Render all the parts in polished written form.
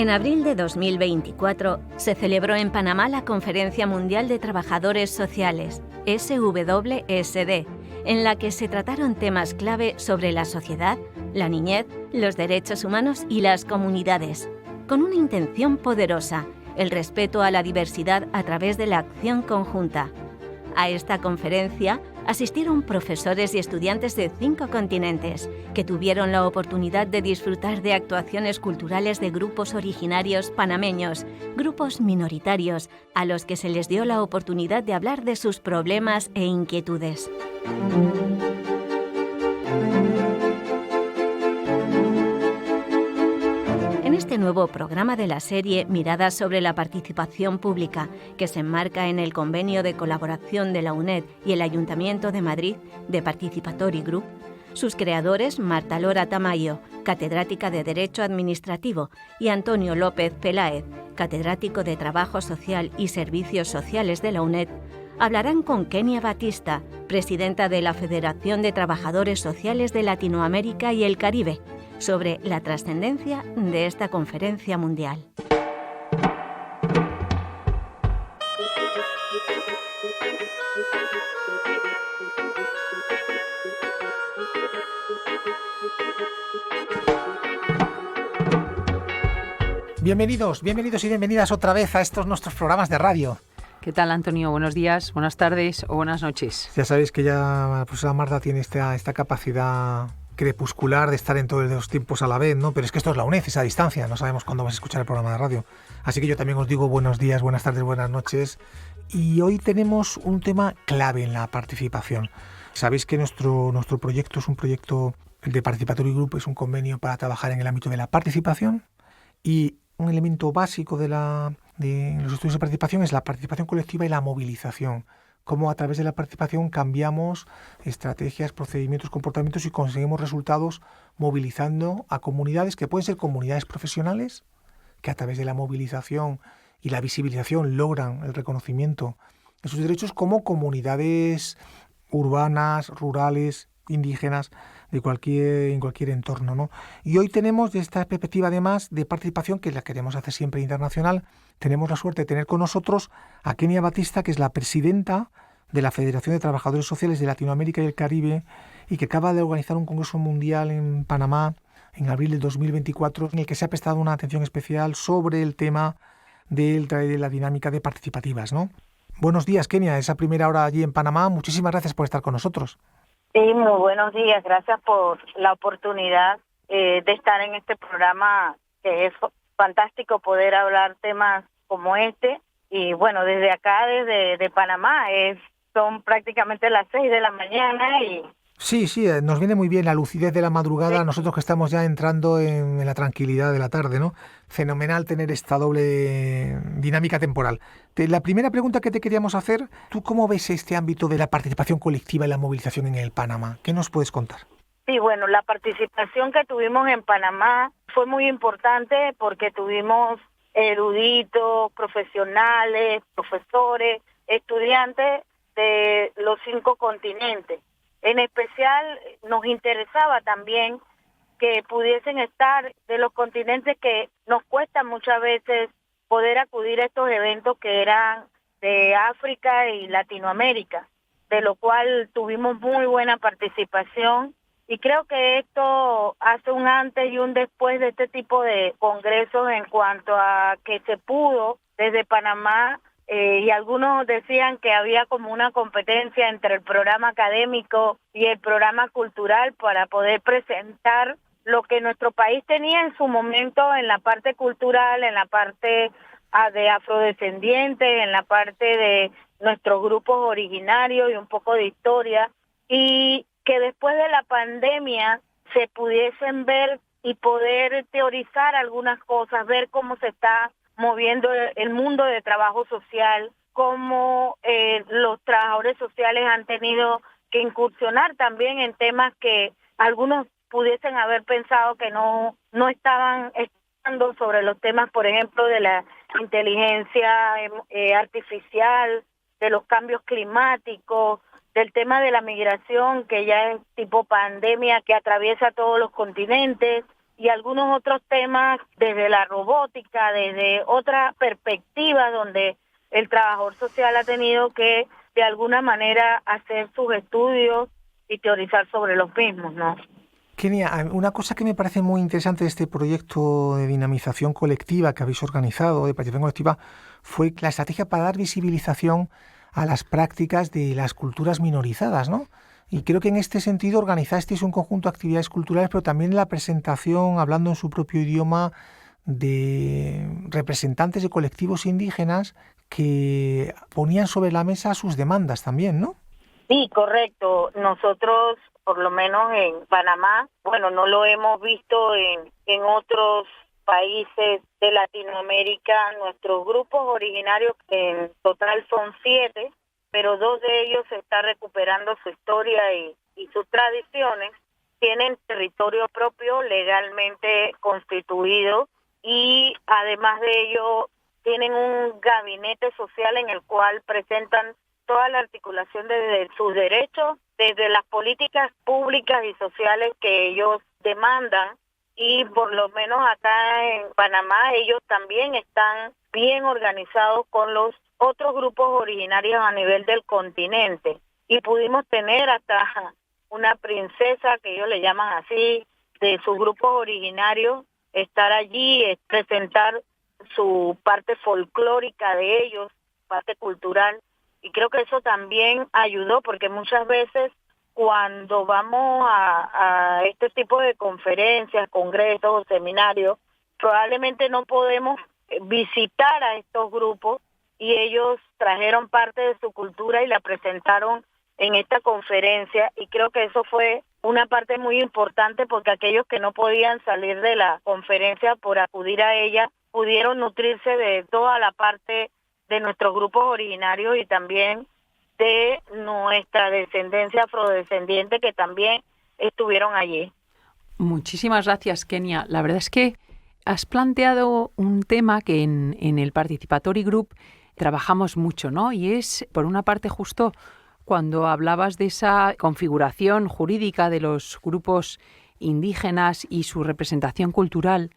En abril de 2024 se celebró en Panamá la Conferencia Mundial de Trabajadores Sociales, SWSD, en la que se trataron temas clave sobre la sociedad, la niñez, los derechos humanos y las comunidades, con una intención poderosa: el respeto a la diversidad a través de la acción conjunta. A esta conferencia asistieron profesores y estudiantes de 5 continentes que tuvieron la oportunidad de disfrutar de actuaciones culturales de grupos originarios panameños, grupos minoritarios, a los que se les dio la oportunidad de hablar de sus problemas e inquietudes. En este nuevo programa de la serie Miradas sobre la participación pública, que se enmarca en el convenio de colaboración de la UNED y el Ayuntamiento de Madrid de Participatory Group, sus creadores, Marta Lora Tamayo, catedrática de Derecho Administrativo, y Antonio López Peláez, catedrático de Trabajo Social y Servicios Sociales de la UNED, hablarán con Kenia Batista, presidenta de la Federación de Trabajadores Sociales de Latinoamérica y el Caribe, sobre la trascendencia de esta conferencia mundial. Bienvenidos y bienvenidas otra vez a estos nuestros programas de radio. ¿Qué tal, Antonio? Buenos días, buenas tardes o buenas noches. Ya sabéis que ya la profesora Marta tiene esta capacidad crepuscular de estar en todos los tiempos a la vez, ¿no? Pero es que esto es la UNED, esa distancia, no sabemos cuándo vais a escuchar el programa de radio. Así que yo también os digo buenos días, buenas tardes, buenas noches. Y hoy tenemos un tema clave en la participación. Sabéis que nuestro proyecto es un proyecto, el de Participatory Group, es un convenio para trabajar en el ámbito de la participación, y un elemento básico de los estudios de participación es la participación colectiva y la movilización. Cómo a través de la participación cambiamos estrategias, procedimientos, comportamientos y conseguimos resultados movilizando a comunidades que pueden ser comunidades profesionales, que a través de la movilización y la visibilización logran el reconocimiento de sus derechos, como comunidades urbanas, rurales, indígenas, en cualquier entorno, ¿no? Y hoy tenemos, de esta perspectiva además de participación, que la queremos hacer siempre internacional, tenemos la suerte de tener con nosotros a Kenia Batista, que es la presidenta de la Federación de Trabajadores Sociales de Latinoamérica y el Caribe, y que acaba de organizar un congreso mundial en Panamá en abril del 2024, en el que se ha prestado una atención especial sobre el tema de la dinámica de participativas, ¿no? Buenos días, Kenia, esa primera hora allí en Panamá. Muchísimas gracias por estar con nosotros. Sí, muy buenos días. Gracias por la oportunidad de estar en este programa, que es fantástico poder hablar temas como este. Y bueno, desde acá, desde Panamá, son prácticamente las 6 de la mañana y... Sí, nos viene muy bien la lucidez de la madrugada, sí. Nosotros que estamos ya entrando en la tranquilidad de la tarde, ¿no? Fenomenal tener esta doble dinámica temporal. La primera pregunta que te queríamos hacer, ¿tú cómo ves este ámbito de la participación colectiva y la movilización en el Panamá? ¿Qué nos puedes contar? Sí, bueno, la participación que tuvimos en Panamá fue muy importante porque tuvimos eruditos, profesionales, profesores, estudiantes de los 5 continentes. En especial nos interesaba también que pudiesen estar de los continentes que nos cuesta muchas veces poder acudir a estos eventos, que eran de África y Latinoamérica, de lo cual tuvimos muy buena participación, y creo que esto hace un antes y un después de este tipo de congresos en cuanto a que se pudo desde Panamá. Y algunos decían que había como una competencia entre el programa académico y el programa cultural para poder presentar lo que nuestro país tenía en su momento en la parte cultural, en la parte de afrodescendientes, en la parte de nuestros grupos originarios y un poco de historia, y que después de la pandemia se pudiesen ver y poder teorizar algunas cosas, ver cómo se está moviendo el mundo de trabajo social, cómo los trabajadores sociales han tenido que incursionar también en temas que algunos pudiesen haber pensado que no estaban estando, sobre los temas, por ejemplo, de la inteligencia artificial, de los cambios climáticos, del tema de la migración, que ya es tipo pandemia que atraviesa todos los continentes, y algunos otros temas desde la robótica, desde otra perspectiva donde el trabajador social ha tenido que de alguna manera hacer sus estudios y teorizar sobre los mismos, ¿no? Kenia, una cosa que me parece muy interesante de este proyecto de dinamización colectiva que habéis organizado, de participación colectiva, fue la estrategia para dar visibilización a las prácticas de las culturas minorizadas, ¿no? Y creo que en este sentido organizasteis un conjunto de actividades culturales, pero también la presentación, hablando en su propio idioma, de representantes de colectivos indígenas que ponían sobre la mesa sus demandas también, ¿no? Sí, correcto. Nosotros, por lo menos en Panamá, bueno, no lo hemos visto en otros países de Latinoamérica. Nuestros grupos originarios, en total son 7, pero 2 de ellos están recuperando su historia y sus tradiciones. Tienen territorio propio legalmente constituido y además de ello tienen un gabinete social en el cual presentan toda la articulación desde sus derechos, desde las políticas públicas y sociales que ellos demandan, y por lo menos acá en Panamá ellos también están bien organizados con los otros grupos originarios a nivel del continente, y pudimos tener hasta una princesa, que ellos le llaman así, de sus grupos originarios, estar allí, presentar su parte folclórica de ellos, parte cultural. Y creo que eso también ayudó, porque muchas veces cuando vamos a este tipo de conferencias, congresos o seminarios, probablemente no podemos visitar a estos grupos, y ellos trajeron parte de su cultura y la presentaron en esta conferencia, y creo que eso fue una parte muy importante, porque aquellos que no podían salir de la conferencia por acudir a ella pudieron nutrirse de toda la parte de nuestros grupos originarios y también de nuestra descendencia afrodescendiente, que también estuvieron allí. Muchísimas gracias, Kenia. La verdad es que has planteado un tema que en el Participatory Group trabajamos mucho, ¿no? Y es, por una parte, justo cuando hablabas de esa configuración jurídica de los grupos indígenas y su representación cultural,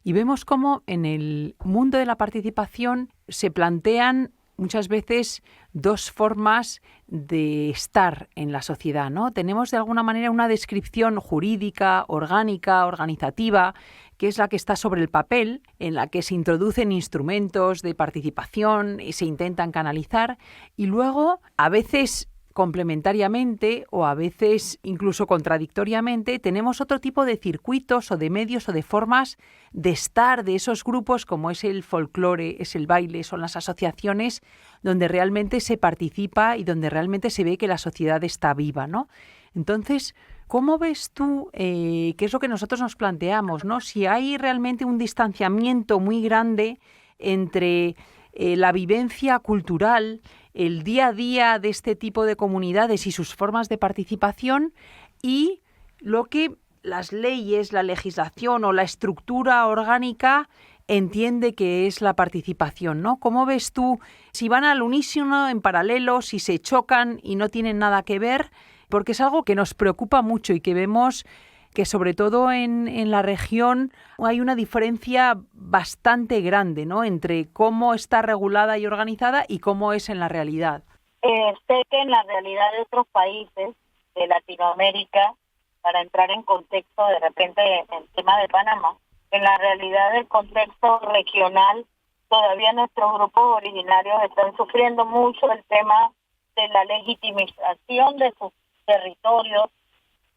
y vemos cómo en el mundo de la participación se plantean muchas veces 2 formas de estar en la sociedad, ¿no? Tenemos de alguna manera una descripción jurídica, orgánica, organizativa, que es la que está sobre el papel, en la que se introducen instrumentos de participación y se intentan canalizar, y luego a veces complementariamente o a veces incluso contradictoriamente tenemos otro tipo de circuitos o de medios o de formas de estar de esos grupos, como es el folclore, es el baile, son las asociaciones donde realmente se participa y donde realmente se ve que la sociedad está viva, ¿no? Entonces, ¿cómo ves tú qué es lo que nosotros nos planteamos, ¿no? Si hay realmente un distanciamiento muy grande entre la vivencia cultural, el día a día de este tipo de comunidades y sus formas de participación, y lo que las leyes, la legislación o la estructura orgánica entiende que es la participación, ¿no? ¿Cómo ves tú si van al unísono, en paralelo, si se chocan y no tienen nada que ver? Porque es algo que nos preocupa mucho y que vemos que sobre todo en la región hay una diferencia bastante grande, ¿no?, entre cómo está regulada y organizada y cómo es en la realidad. Sé que en la realidad de otros países de Latinoamérica, para entrar en contexto de repente en el tema de Panamá, en la realidad del contexto regional, todavía nuestros grupos originarios están sufriendo mucho el tema de la legitimización de sus territorios,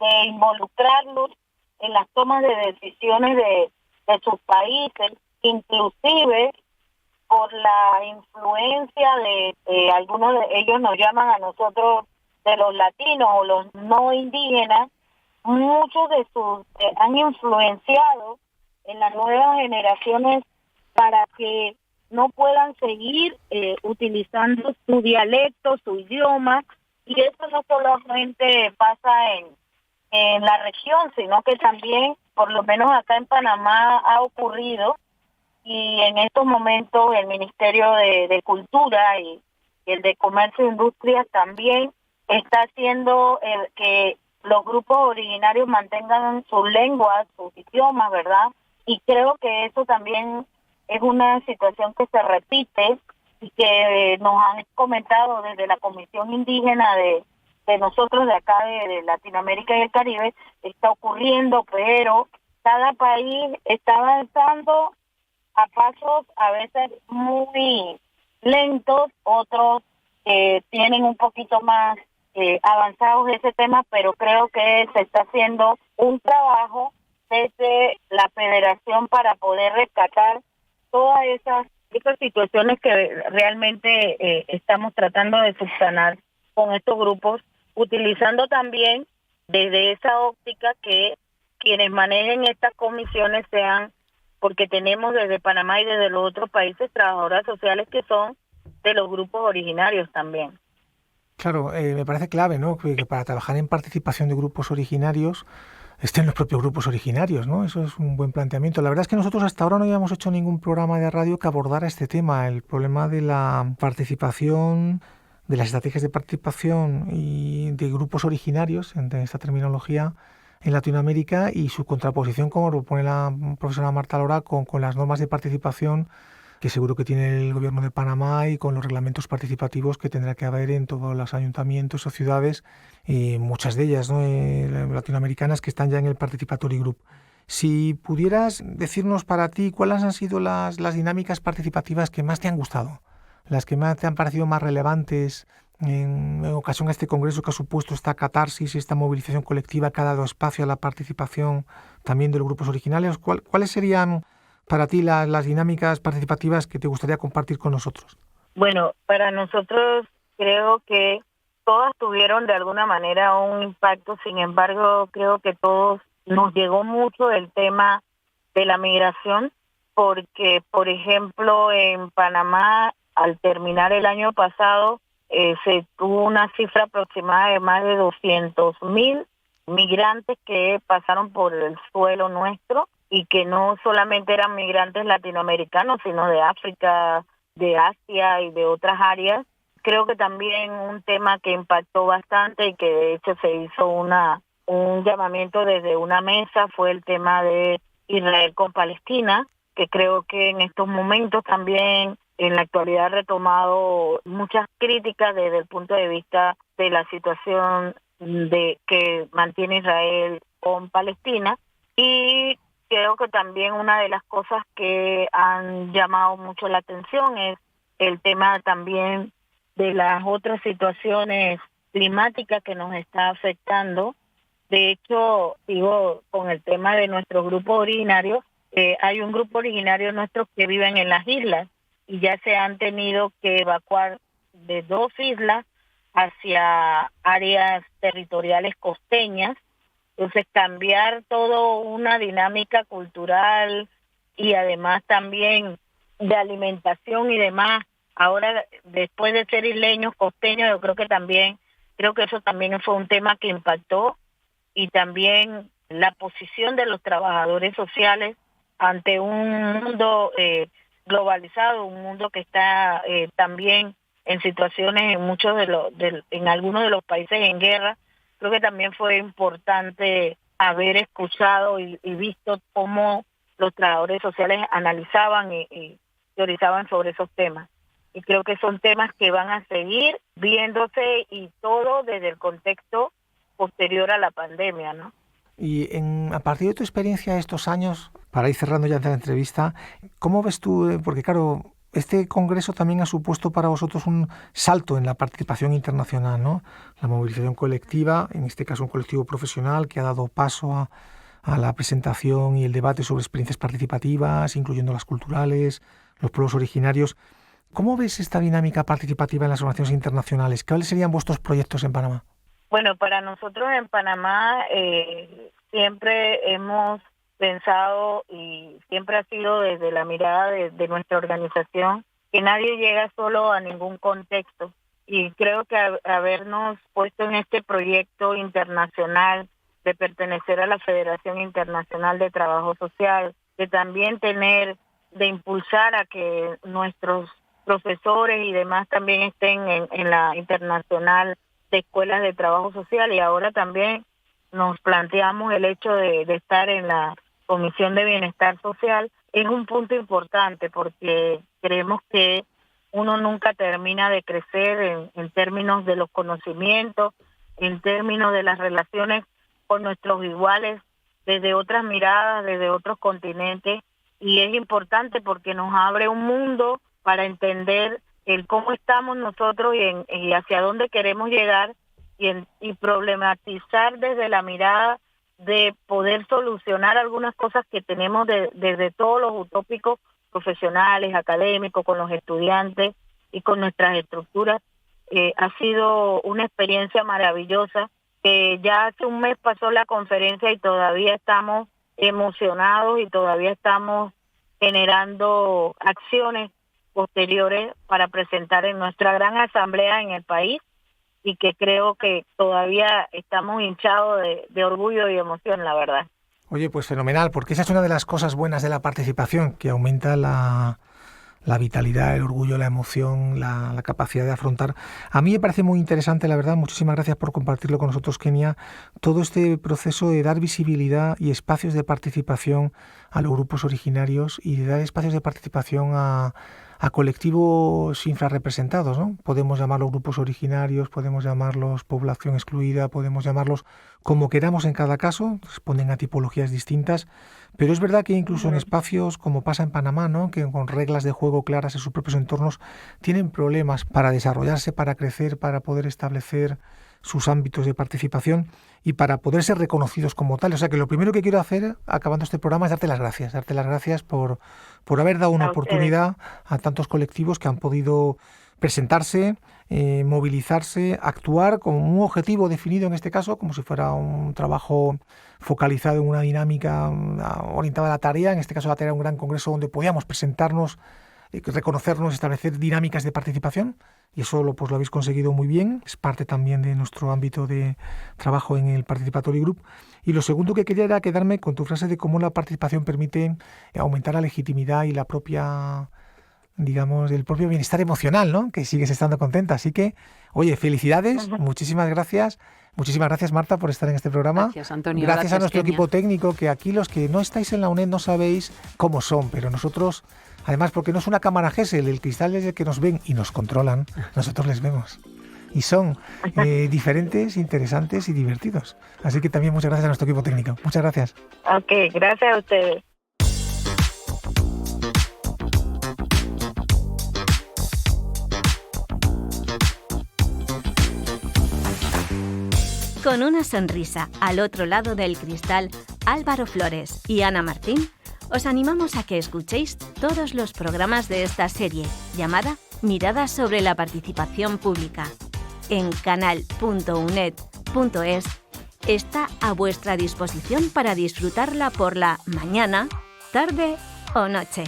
de involucrarlos en las tomas de decisiones de sus países, inclusive por la influencia de algunos de ellos, nos llaman a nosotros de los latinos o los no indígenas. Muchos de sus han influenciado en las nuevas generaciones para que no puedan seguir utilizando su dialecto, su idioma, y eso no solamente pasa en la región, sino que también, por lo menos acá en Panamá, ha ocurrido, y en estos momentos el Ministerio de Cultura y el de Comercio e Industria también está haciendo que los grupos originarios mantengan sus lenguas, sus idiomas, ¿verdad? Y creo que eso también es una situación que se repite y que nos han comentado desde la Comisión Indígena de nosotros de acá de Latinoamérica y el Caribe, está ocurriendo, pero cada país está avanzando a pasos a veces muy lentos, otros tienen un poquito más avanzados ese tema, pero creo que se está haciendo un trabajo desde la federación para poder rescatar todas esas situaciones que realmente estamos tratando de subsanar con estos grupos, utilizando también desde esa óptica que quienes manejen estas comisiones sean, porque tenemos desde Panamá y desde los otros países trabajadoras sociales que son de los grupos originarios también. Claro, me parece clave, ¿no? Que para trabajar en participación de grupos originarios estén los propios grupos originarios, ¿no? Eso es un buen planteamiento. La verdad es que nosotros hasta ahora no habíamos hecho ningún programa de radio que abordara este tema, el problema de la participación, de las estrategias de participación y de grupos originarios, en esta terminología, en Latinoamérica y su contraposición, como lo pone la profesora Marta Lora, con las normas de participación que seguro que tiene el gobierno de Panamá y con los reglamentos participativos que tendrá que haber en todos los ayuntamientos o ciudades, muchas de ellas, ¿no? Latinoamericanas, que están ya en el Participatory Group. Si pudieras decirnos para ti cuáles han sido las dinámicas participativas que más te han gustado, las que más te han parecido más relevantes en ocasión a este congreso que ha supuesto esta catarsis, esta movilización colectiva que ha dado espacio a la participación también de los grupos originales, ¿cuáles serían para ti las dinámicas participativas que te gustaría compartir con nosotros? Bueno, para nosotros creo que todas tuvieron de alguna manera un impacto, sin embargo creo que todos nos llegó mucho el tema de la migración, porque por ejemplo en Panamá al terminar el año pasado se tuvo una cifra aproximada de más de 200,000 migrantes que pasaron por el suelo nuestro y que no solamente eran migrantes latinoamericanos, sino de África, de Asia y de otras áreas. Creo que también un tema que impactó bastante y que de hecho se hizo un llamamiento desde una mesa fue el tema de Israel con Palestina, que creo que en estos momentos también en la actualidad ha retomado muchas críticas desde el punto de vista de la situación de que mantiene Israel con Palestina. Y creo que también una de las cosas que han llamado mucho la atención es el tema también de las otras situaciones climáticas que nos está afectando. De hecho, digo, con el tema de nuestros grupos originarios, hay un grupo originario nuestro que viven en las islas y ya se han tenido que evacuar de 2 islas hacia áreas territoriales costeñas. Entonces, cambiar todo una dinámica cultural y además también de alimentación y demás. Ahora, después de ser isleños, costeños, yo creo que eso también fue un tema que impactó, y también la posición de los trabajadores sociales ante un mundo globalizado, un mundo que está también en situaciones en algunos de los países en guerra. Creo que también fue importante haber escuchado y visto cómo los trabajadores sociales analizaban y teorizaban sobre esos temas. Y creo que son temas que van a seguir viéndose, y todo desde el contexto posterior a la pandemia, ¿no? Y a partir de tu experiencia de estos años, para ir cerrando ya la entrevista, ¿cómo ves tú? Porque claro, este congreso también ha supuesto para vosotros un salto en la participación internacional, ¿no? La movilización colectiva, en este caso un colectivo profesional que ha dado paso a la presentación y el debate sobre experiencias participativas, incluyendo las culturales, los pueblos originarios. ¿Cómo ves esta dinámica participativa en las organizaciones internacionales? ¿Cuáles serían vuestros proyectos en Panamá? Bueno, para nosotros en Panamá siempre hemos pensado, y siempre ha sido desde la mirada de nuestra organización, que nadie llega solo a ningún contexto. Y creo que habernos puesto en este proyecto internacional de pertenecer a la Federación Internacional de Trabajo Social, de también de impulsar a que nuestros profesores y demás también estén en la internacional de escuelas de trabajo social, y ahora también nos planteamos el hecho de estar en la Comisión de Bienestar Social, es un punto importante porque creemos que uno nunca termina de crecer en términos de los conocimientos, en términos de las relaciones con nuestros iguales, desde otras miradas, desde otros continentes, y es importante porque nos abre un mundo para entender el cómo estamos nosotros y hacia dónde queremos llegar y problematizar desde la mirada de poder solucionar algunas cosas que tenemos desde todos los utópicos profesionales, académicos, con los estudiantes y con nuestras estructuras. Ha sido una experiencia maravillosa, que ya hace un mes pasó la conferencia y todavía estamos emocionados y todavía estamos generando acciones posteriores para presentar en nuestra gran asamblea en el país, y que creo que todavía estamos hinchados de orgullo y emoción, la verdad. Oye, pues fenomenal, porque esa es una de las cosas buenas de la participación, que aumenta la vitalidad, el orgullo, la emoción, la capacidad de afrontar. A mí me parece muy interesante, la verdad, muchísimas gracias por compartirlo con nosotros, Kenia, todo este proceso de dar visibilidad y espacios de participación a los grupos originarios y de dar espacios de participación a colectivos infrarrepresentados, ¿no? Podemos llamarlos grupos originarios, podemos llamarlos población excluida, podemos llamarlos como queramos en cada caso, responden a tipologías distintas, pero es verdad que incluso en espacios como pasa en Panamá, ¿no? Que con reglas de juego claras en sus propios entornos tienen problemas para desarrollarse, para crecer, para poder establecer sus ámbitos de participación y para poder ser reconocidos como tales. O sea que lo primero que quiero hacer, acabando este programa, es darte las gracias por haber dado una oportunidad a tantos colectivos que han podido presentarse, movilizarse, actuar con un objetivo definido en este caso, como si fuera un trabajo focalizado en una dinámica orientada a la tarea, en este caso la tarea de un gran congreso donde podíamos presentarnos, reconocernos, establecer dinámicas de participación, y eso lo habéis conseguido muy bien, es parte también de nuestro ámbito de trabajo en el Participatory Group. Y lo segundo que quería era quedarme con tu frase de cómo la participación permite aumentar la legitimidad y la propia, digamos, el propio bienestar emocional, ¿no? Que sigues estando contenta. Así que, oye, felicidades, muchísimas gracias. Muchísimas gracias, Marta, por estar en este programa. Gracias, Antonio. Gracias a nuestro Kenia. equipo técnico, que aquí los que no estáis en la UNED no sabéis cómo son, pero nosotros, además, porque no es una cámara Gesell, el cristal es el que nos ven y nos controlan, nosotros les vemos. Y son diferentes, interesantes y divertidos. Así que también muchas gracias a nuestro equipo técnico. Muchas gracias. Ok, gracias a ustedes. Con una sonrisa al otro lado del cristal, Álvaro Flores y Ana Martín, os animamos a que escuchéis todos los programas de esta serie, llamada Miradas sobre la participación pública. En canal.uned.es está a vuestra disposición para disfrutarla por la mañana, tarde o noche.